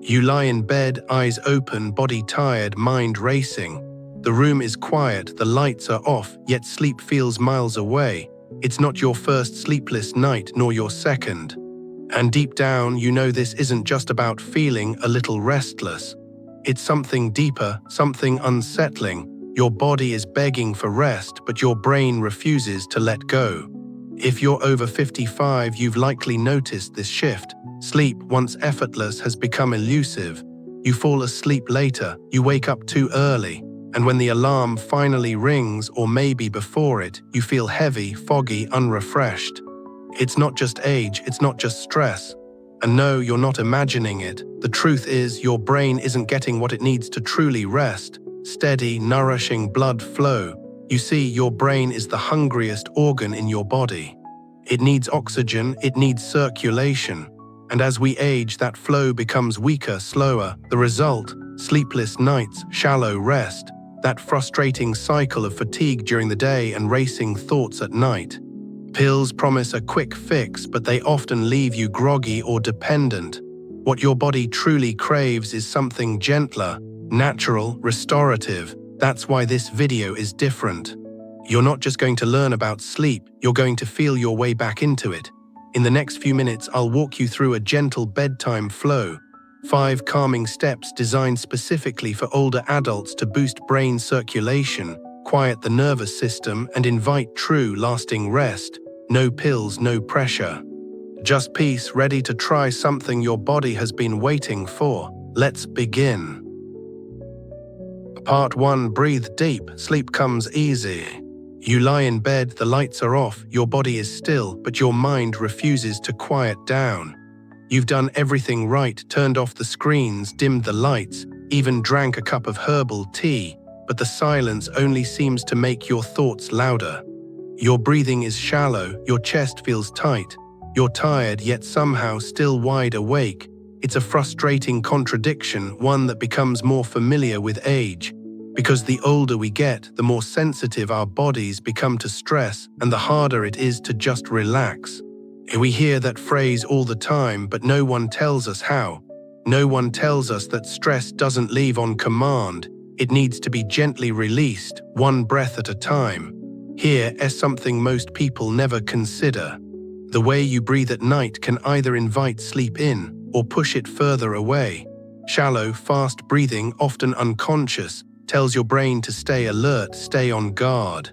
You lie in bed, eyes open, body tired, mind racing. The room is quiet, the lights are off, yet sleep feels miles away. It's not your first sleepless night, nor your second. And deep down, you know this isn't just about feeling a little restless. It's something deeper, something unsettling. Your body is begging for rest, but your brain refuses to let go. If you're over 55, you've likely noticed this shift. Sleep, once effortless, has become elusive. You fall asleep later, you wake up too early, and when the alarm finally rings, or maybe before it, you feel heavy, foggy, unrefreshed. It's not just age, it's not just stress. And no, you're not imagining it. The truth is, your brain isn't getting what it needs to truly rest. Steady, nourishing blood flow. You see, your brain is the hungriest organ in your body. It needs oxygen, it needs circulation. And as we age, that flow becomes weaker, slower. The result? Sleepless nights, shallow rest. That frustrating cycle of fatigue during the day and racing thoughts at night. Pills promise a quick fix, but they often leave you groggy or dependent. What your body truly craves is something gentler, natural, restorative. That's why this video is different. You're not just going to learn about sleep, you're going to feel your way back into it. In the next few minutes, I'll walk you through a gentle bedtime flow. 5 calming steps designed specifically for older adults to boost brain circulation, quiet the nervous system, and invite true, lasting rest. No pills, no pressure. Just peace, ready to try something your body has been waiting for. Let's begin. Part 1. Breathe deep. Sleep comes easy. You lie in bed, the lights are off, your body is still, but your mind refuses to quiet down. You've done everything right, turned off the screens, dimmed the lights, even drank a cup of herbal tea, but the silence only seems to make your thoughts louder. Your breathing is shallow, your chest feels tight. You're tired, yet somehow still wide awake. It's a frustrating contradiction, one that becomes more familiar with age. Because the older we get, the more sensitive our bodies become to stress, and the harder it is to just relax. We hear that phrase all the time, but no one tells us how. No one tells us that stress doesn't leave on command. It needs to be gently released, one breath at a time. Here is something most people never consider. The way you breathe at night can either invite sleep in, or push it further away. Shallow, fast breathing, often unconscious, tells your brain to stay alert, stay on guard.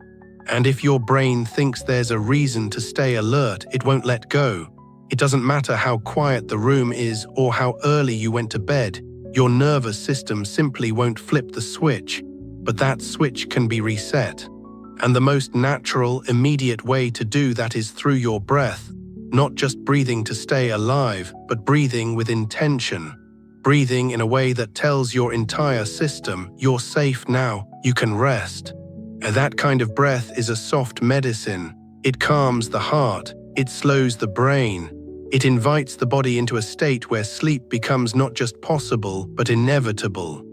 And if your brain thinks there's a reason to stay alert, it won't let go. It doesn't matter how quiet the room is or how early you went to bed, your nervous system simply won't flip the switch. But that switch can be reset. And the most natural, immediate way to do that is through your breath. Not just breathing to stay alive, but breathing with intention. Breathing in a way that tells your entire system, you're safe now, you can rest. And that kind of breath is a soft medicine. It calms the heart, it slows the brain. It invites the body into a state where sleep becomes not just possible, but inevitable.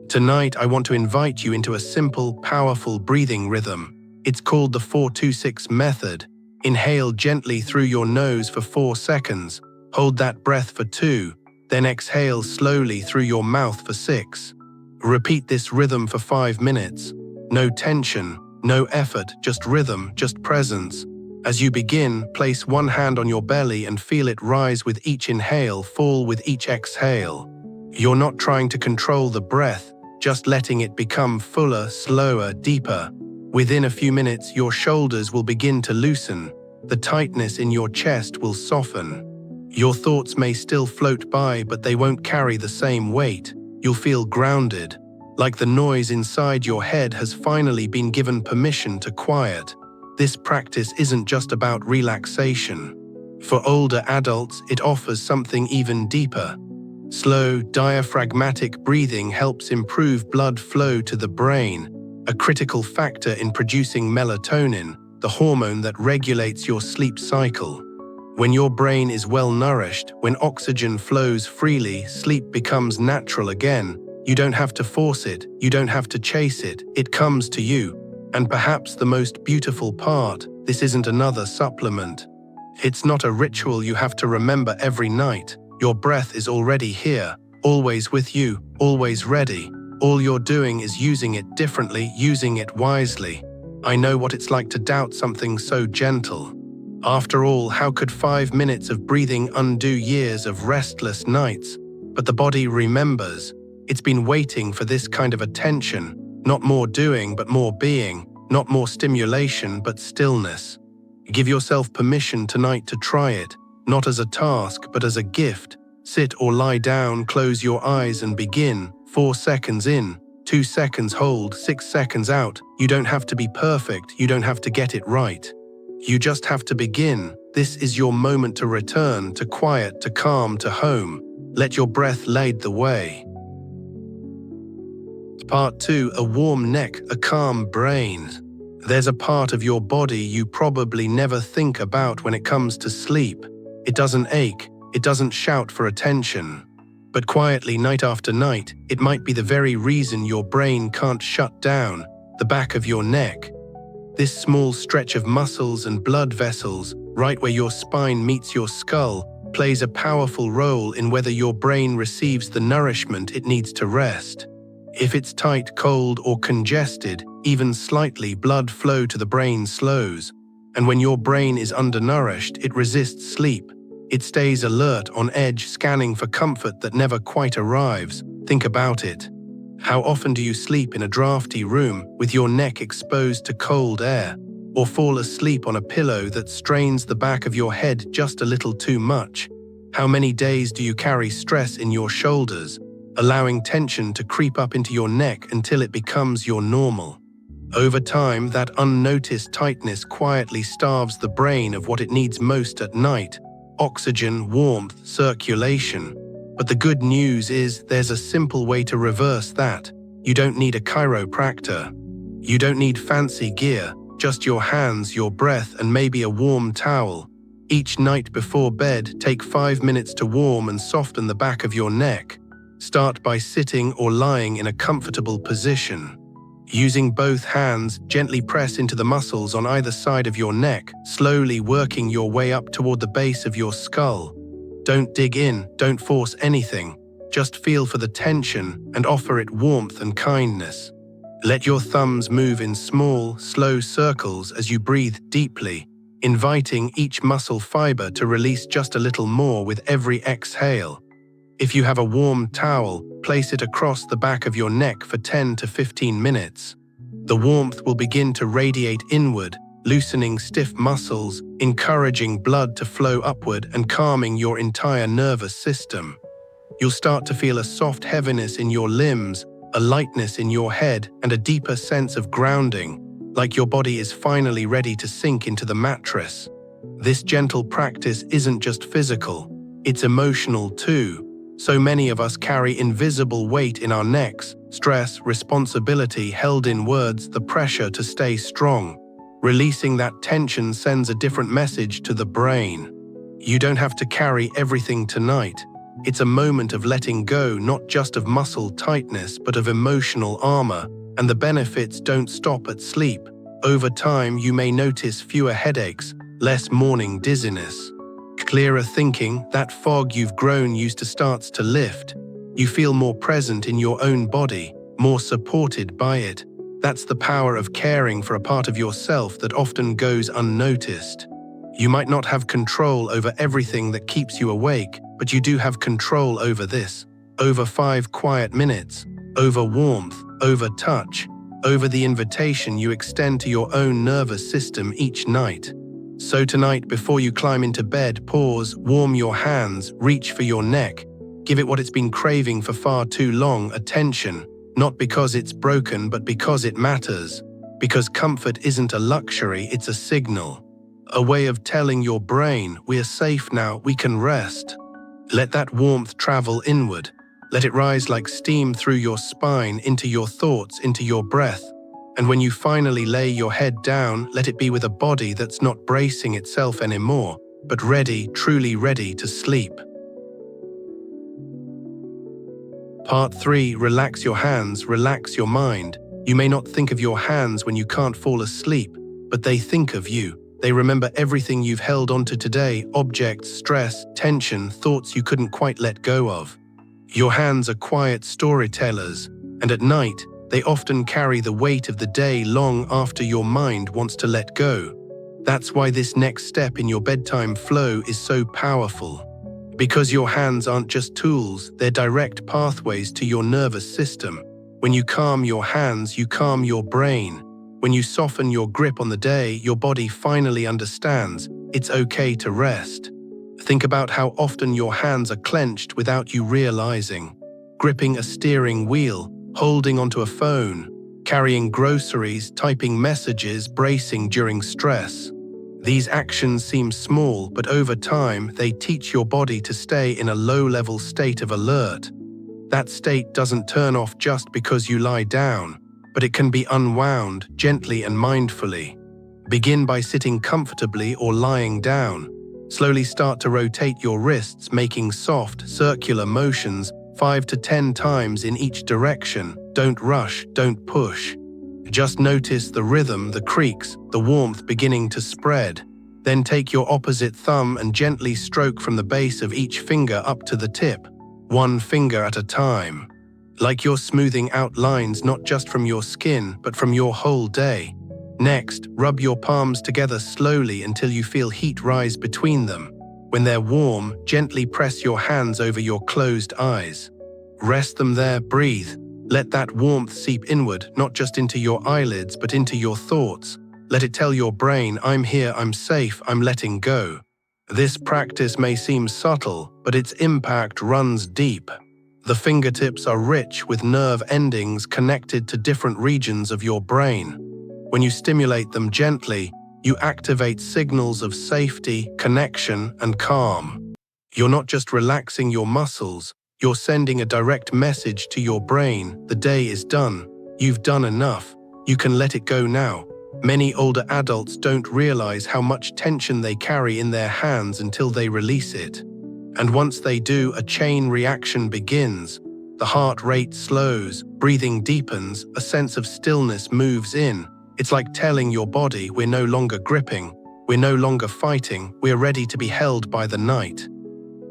Tonight, I want to invite you into a simple, powerful breathing rhythm. It's called the 4-2-6 method. Inhale gently through your nose for 4 seconds. Hold that breath for 2. Then exhale slowly through your mouth for 6. Repeat this rhythm for 5 minutes. No tension, no effort, just rhythm, just presence. As you begin, place one hand on your belly and feel it rise with each inhale, fall with each exhale. You're not trying to control the breath, just letting it become fuller, slower, deeper. Within a few minutes, your shoulders will begin to loosen. The tightness in your chest will soften. Your thoughts may still float by, but they won't carry the same weight. You'll feel grounded, like the noise inside your head has finally been given permission to quiet. This practice isn't just about relaxation. For older adults, it offers something even deeper. Slow, diaphragmatic breathing helps improve blood flow to the brain, a critical factor in producing melatonin, the hormone that regulates your sleep cycle. When your brain is well nourished, when oxygen flows freely, sleep becomes natural again. You don't have to force it, you don't have to chase it, it comes to you. And perhaps the most beautiful part, this isn't another supplement. It's not a ritual you have to remember every night. Your breath is already here, always with you, always ready. All you're doing is using it differently, using it wisely. I know what it's like to doubt something so gentle. After all, how could 5 minutes of breathing undo years of restless nights? But the body remembers. It's been waiting for this kind of attention. Not more doing, but more being. Not more stimulation, but stillness. Give yourself permission tonight to try it, not as a task, but as a gift. Sit or lie down, close your eyes and begin. 4 seconds in, 2 seconds hold, 6 seconds out. You don't have to be perfect, you don't have to get it right. You just have to begin. This is your moment to return, to quiet, to calm, to home. Let your breath lead the way. Part 2. A warm neck, a calm brain. There's a part of your body you probably never think about when it comes to sleep. It doesn't ache, it doesn't shout for attention. But quietly, night after night, it might be the very reason your brain can't shut down, the back of your neck. This small stretch of muscles and blood vessels, right where your spine meets your skull, plays a powerful role in whether your brain receives the nourishment it needs to rest. If it's tight, cold, or congested, even slightly, blood flow to the brain slows. And when your brain is undernourished, it resists sleep. It stays alert, on edge, scanning for comfort that never quite arrives. Think about it. How often do you sleep in a drafty room with your neck exposed to cold air? Or fall asleep on a pillow that strains the back of your head just a little too much? How many days do you carry stress in your shoulders, allowing tension to creep up into your neck until it becomes your normal? Over time, that unnoticed tightness quietly starves the brain of what it needs most at night: oxygen, warmth, circulation. But the good news is there's a simple way to reverse that. You don't need a chiropractor. You don't need fancy gear, just your hands, your breath, and maybe a warm towel. Each night before bed, take 5 minutes to warm and soften the back of your neck. Start by sitting or lying in a comfortable position. Using both hands, gently press into the muscles on either side of your neck, slowly working your way up toward the base of your skull. Don't dig in, don't force anything. Just feel for the tension and offer it warmth and kindness. Let your thumbs move in small, slow circles as you breathe deeply, inviting each muscle fiber to release just a little more with every exhale. If you have a warm towel, place it across the back of your neck for 10 to 15 minutes. The warmth will begin to radiate inward, loosening stiff muscles, encouraging blood to flow upward and calming your entire nervous system. You'll start to feel a soft heaviness in your limbs, a lightness in your head, and a deeper sense of grounding, like your body is finally ready to sink into the mattress. This gentle practice isn't just physical, it's emotional too. So many of us carry invisible weight in our necks: stress, responsibility held in words, the pressure to stay strong. Releasing that tension sends a different message to the brain. You don't have to carry everything tonight. It's a moment of letting go, not just of muscle tightness, but of emotional armor, and the benefits don't stop at sleep. Over time, you may notice fewer headaches, less morning dizziness. Clearer thinking, that fog you've grown used to starts to lift. You feel more present in your own body, more supported by it. That's the power of caring for a part of yourself that often goes unnoticed. You might not have control over everything that keeps you awake, but you do have control over this. Over 5 quiet minutes, over warmth, over touch, over the invitation you extend to your own nervous system each night. So tonight, before you climb into bed, pause, warm your hands, reach for your neck. Give it what it's been craving for far too long: attention. Not because it's broken, but because it matters. Because comfort isn't a luxury, it's a signal. A way of telling your brain, we're safe now, we can rest. Let that warmth travel inward. Let it rise like steam through your spine, into your thoughts, into your breath. And when you finally lay your head down, let it be with a body that's not bracing itself anymore, but ready, truly ready to sleep. Part 3. Relax your hands, relax your mind. You may not think of your hands when you can't fall asleep, but they think of you. They remember everything you've held onto today: objects, stress, tension, thoughts you couldn't quite let go of. Your hands are quiet storytellers, and at night, they often carry the weight of the day long after your mind wants to let go. That's why this next step in your bedtime flow is so powerful. Because your hands aren't just tools, they're direct pathways to your nervous system. When you calm your hands, you calm your brain. When you soften your grip on the day, your body finally understands it's okay to rest. Think about how often your hands are clenched without you realizing. Gripping a steering wheel, holding onto a phone, carrying groceries, typing messages, bracing during stress. These actions seem small, but over time, they teach your body to stay in a low-level state of alert. That state doesn't turn off just because you lie down, but it can be unwound gently and mindfully. Begin by sitting comfortably or lying down. Slowly start to rotate your wrists, making soft, circular motions 5 to 10 times in each direction. Don't rush, don't push. Just notice the rhythm, the creaks, the warmth beginning to spread. Then take your opposite thumb and gently stroke from the base of each finger up to the tip, one finger at a time. Like you're smoothing out lines not just from your skin, but from your whole day. Next, rub your palms together slowly until you feel heat rise between them. When they're warm, gently press your hands over your closed eyes. Rest them there, breathe. Let that warmth seep inward, not just into your eyelids, but into your thoughts. Let it tell your brain, I'm here, I'm safe, I'm letting go. This practice may seem subtle, but its impact runs deep. The fingertips are rich with nerve endings connected to different regions of your brain. When you stimulate them gently, you activate signals of safety, connection, and calm. You're not just relaxing your muscles, you're sending a direct message to your brain. The day is done. You've done enough. You can let it go now. Many older adults don't realize how much tension they carry in their hands until they release it. And once they do, a chain reaction begins. The heart rate slows, breathing deepens, a sense of stillness moves in. It's like telling your body, we're no longer gripping, we're no longer fighting, we're ready to be held by the night.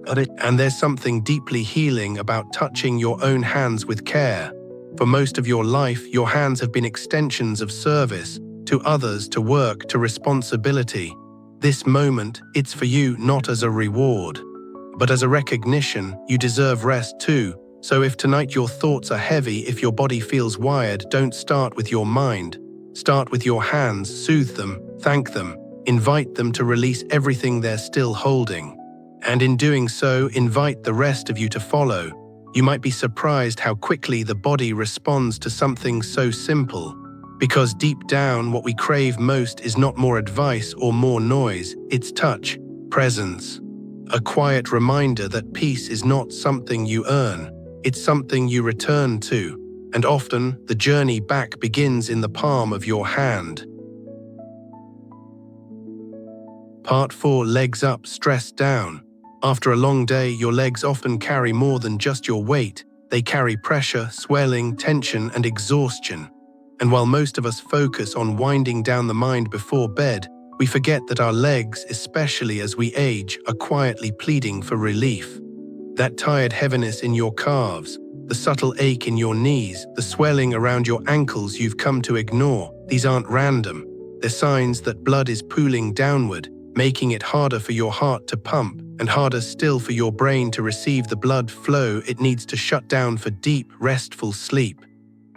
And there's something deeply healing about touching your own hands with care. For most of your life, your hands have been extensions of service, to others, to work, to responsibility. This moment, it's for you not as a reward, but as a recognition. You deserve rest too. So if tonight your thoughts are heavy, if your body feels wired, don't start with your mind. Start with your hands, soothe them, thank them, invite them to release everything they're still holding. And in doing so, invite the rest of you to follow. You might be surprised how quickly the body responds to something so simple. Because deep down, what we crave most is not more advice or more noise, it's touch, presence. A quiet reminder that peace is not something you earn, it's something you return to. And often, the journey back begins in the palm of your hand. Part 4. Legs up, stress down. After a long day, your legs often carry more than just your weight. They carry pressure, swelling, tension, and exhaustion. And while most of us focus on winding down the mind before bed, we forget that our legs, especially as we age, are quietly pleading for relief. That tired heaviness in your calves, the subtle ache in your knees, the swelling around your ankles you've come to ignore, these aren't random. They're signs that blood is pooling downward, making it harder for your heart to pump, and harder still for your brain to receive the blood flow it needs to shut down for deep, restful sleep.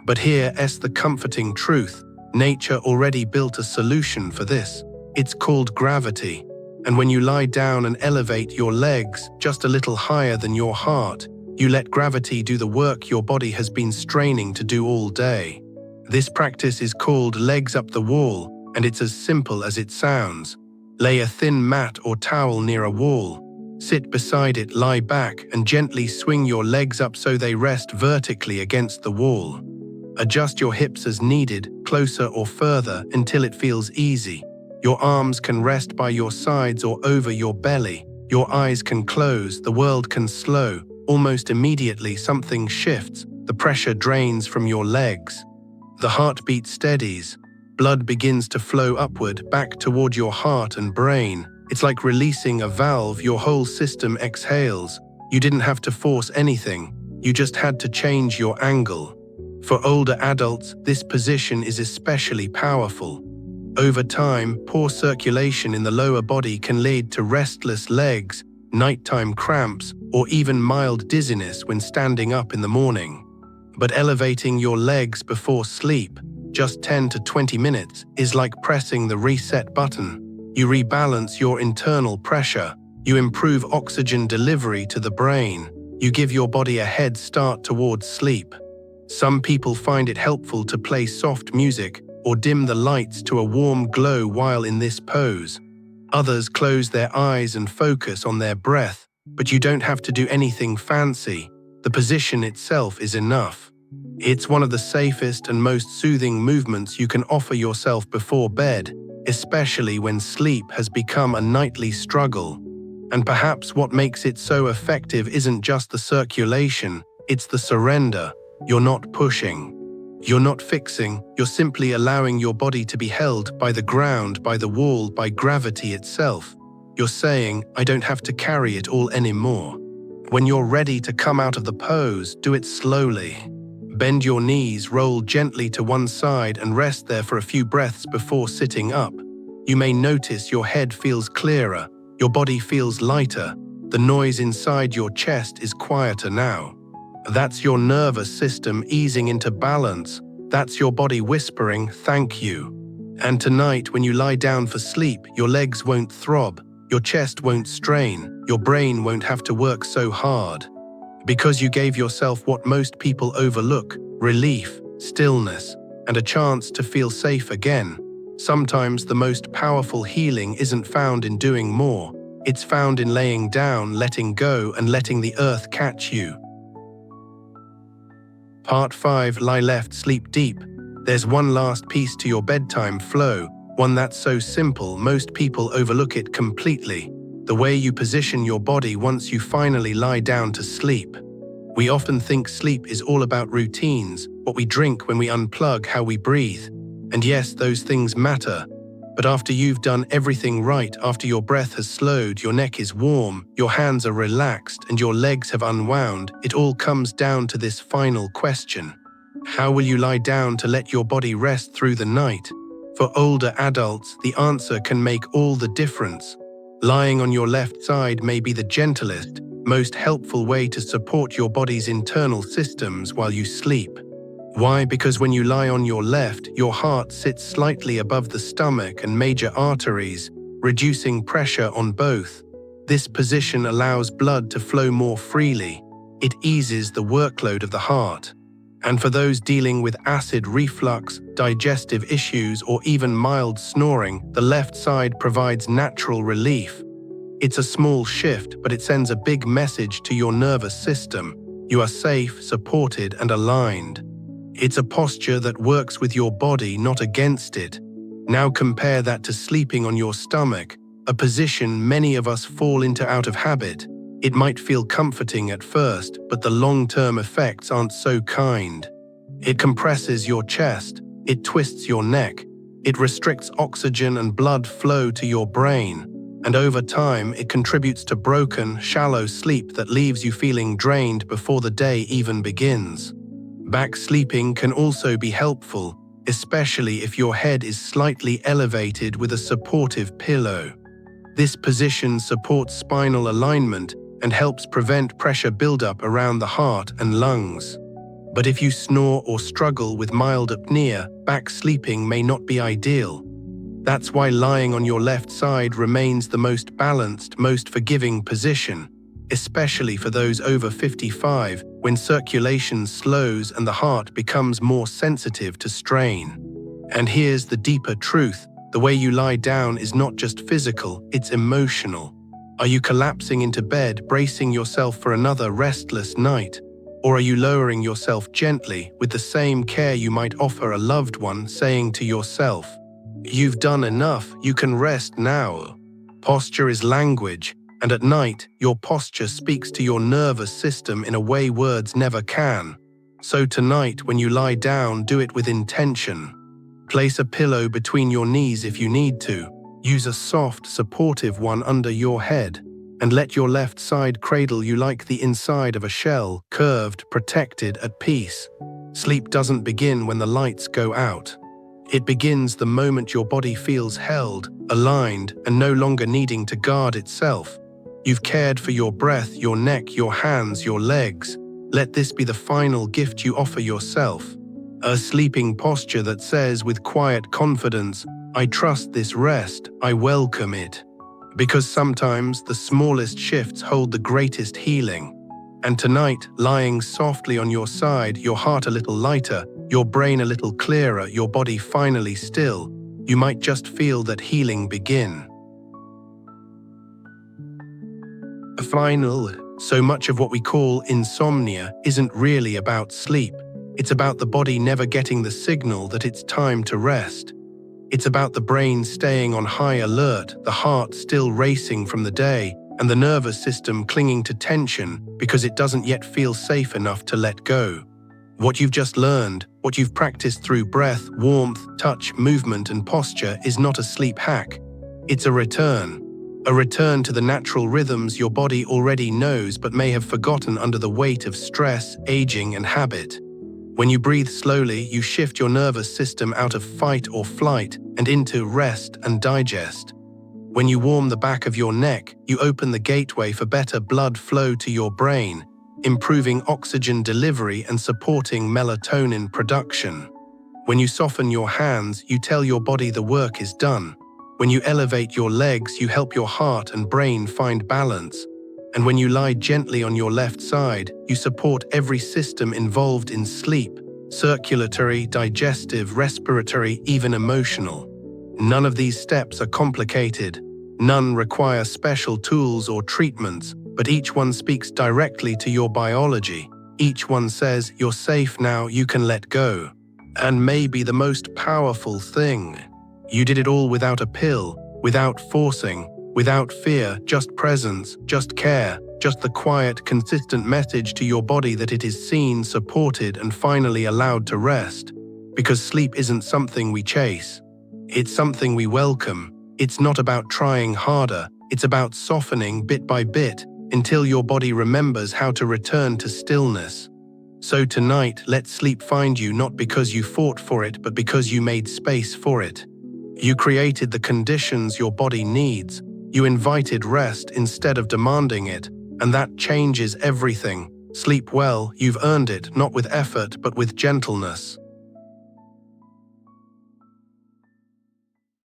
But here's the comforting truth. Nature already built a solution for this. It's called gravity. And when you lie down and elevate your legs just a little higher than your heart, you let gravity do the work your body has been straining to do all day. This practice is called legs up the wall, and it's as simple as it sounds. Lay a thin mat or towel near a wall. Sit beside it, lie back, and gently swing your legs up so they rest vertically against the wall. Adjust your hips as needed, closer or further, until it feels easy. Your arms can rest by your sides or over your belly. Your eyes can close, the world can slow. Almost immediately, something shifts. The pressure drains from your legs. The heartbeat steadies. Blood begins to flow upward, back toward your heart and brain. It's like releasing a valve. Your whole system exhales. You didn't have to force anything. You just had to change your angle. For older adults, this position is especially powerful. Over time, poor circulation in the lower body can lead to restless legs, nighttime cramps, or even mild dizziness when standing up in the morning. But elevating your legs before sleep, just 10 to 20 minutes, is like pressing the reset button. You rebalance your internal pressure, you improve oxygen delivery to the brain, you give your body a head start towards sleep. Some people find it helpful to play soft music or dim the lights to a warm glow while in this pose. Others close their eyes and focus on their breath, but you don't have to do anything fancy. The position itself is enough. It's one of the safest and most soothing movements you can offer yourself before bed, especially when sleep has become a nightly struggle. And perhaps what makes it so effective isn't just the circulation, it's the surrender. You're not pushing. You're not fixing, you're simply allowing your body to be held by the ground, by the wall, by gravity itself. You're saying, I don't have to carry it all anymore. When you're ready to come out of the pose, do it slowly. Bend your knees, roll gently to one side and rest there for a few breaths before sitting up. You may notice your head feels clearer, your body feels lighter, the noise inside your chest is quieter now. That's your nervous system easing into balance. That's your body whispering, thank you. And tonight, when you lie down for sleep, your legs won't throb, your chest won't strain, your brain won't have to work so hard. Because you gave yourself what most people overlook, relief, stillness, and a chance to feel safe again. Sometimes the most powerful healing isn't found in doing more. It's found in laying down, letting go, and letting the earth catch you. Part 5, Lie Left, Sleep Deep. There's one last piece to your bedtime flow, one that's so simple most people overlook it completely. The way you position your body once you finally lie down to sleep. We often think sleep is all about routines, what we drink when we unplug, how we breathe. And yes, those things matter. But after you've done everything right, after your breath has slowed, your neck is warm, your hands are relaxed, and your legs have unwound, it all comes down to this final question. How will you lie down to let your body rest through the night? For older adults, the answer can make all the difference. Lying on your left side may be the gentlest, most helpful way to support your body's internal systems while you sleep. Why? Because when you lie on your left, your heart sits slightly above the stomach and major arteries, reducing pressure on both. This position allows blood to flow more freely. It eases the workload of the heart. And for those dealing with acid reflux, digestive issues, or even mild snoring, the left side provides natural relief. It's a small shift, but it sends a big message to your nervous system. You are safe, supported, and aligned. It's a posture that works with your body, not against it. Now compare that to sleeping on your stomach, a position many of us fall into out of habit. It might feel comforting at first, but the long-term effects aren't so kind. It compresses your chest, it twists your neck, it restricts oxygen and blood flow to your brain, and over time it contributes to broken, shallow sleep that leaves you feeling drained before the day even begins. Back sleeping can also be helpful, especially if your head is slightly elevated with a supportive pillow. This position supports spinal alignment and helps prevent pressure buildup around the heart and lungs. But if you snore or struggle with mild apnea, back sleeping may not be ideal. That's why lying on your left side remains the most balanced, most forgiving position, especially for those over 55, when circulation slows and the heart becomes more sensitive to strain. And here's the deeper truth. The way you lie down is not just physical, it's emotional. Are you collapsing into bed, bracing yourself for another restless night? Or are you lowering yourself gently with the same care you might offer a loved one, saying to yourself, "You've done enough, you can rest now"? Posture is language, and at night, your posture speaks to your nervous system in a way words never can. So tonight, when you lie down, do it with intention. Place a pillow between your knees if you need to. Use a soft, supportive one under your head. and let your left side cradle you like the inside of a shell, curved, protected, at peace. Sleep doesn't begin when the lights go out. It begins the moment your body feels held, aligned, and no longer needing to guard itself. You've cared for your breath, your neck, your hands, your legs. Let this be the final gift you offer yourself. A sleeping posture that says with quiet confidence, I trust this rest, I welcome it. Because sometimes the smallest shifts hold the greatest healing. And tonight, lying softly on your side, your heart a little lighter, your brain a little clearer, your body finally still, you might just feel that healing begin. So much of what we insomnia isn't really about sleep. It's about the body never getting the signal that it's time to rest. It's about the brain staying on high alert, the heart still racing from the day, and the nervous system clinging to tension because it doesn't yet feel safe enough to let go. What you've just learned, what you've practiced through breath, warmth, touch, movement, and posture is not a sleep hack. It's a return to the natural rhythms your body already knows but may have forgotten under the weight of stress, aging, and habit. When you breathe slowly, you shift your nervous system out of fight or flight and into rest and digest. When you warm the back of your neck, you open the gateway for better blood flow to your brain, improving oxygen delivery and supporting melatonin production. When you soften your hands, you tell your body the work is done. When you elevate your legs, you help your heart and brain find balance. And when you lie gently on your left side, you support every system involved in sleep: circulatory, digestive, respiratory, even emotional. None of these steps are complicated. None require special tools or treatments, but each one speaks directly to your biology. Each one says, you're safe now, you can let go. And maybe the most powerful thing, you did it all without a pill, without forcing, without fear, just presence, just care, just the quiet, consistent message to your body that it is seen, supported, and finally allowed to rest. Because sleep isn't something we chase. It's something we welcome. It's not about trying harder. It's about softening bit by bit until your body remembers how to return to stillness. So tonight, let sleep find you not because you fought for it, but because you made space for it. You created the conditions your body needs. You invited rest instead of demanding it, and that changes everything. Sleep well, you've earned it, not with effort, but with gentleness.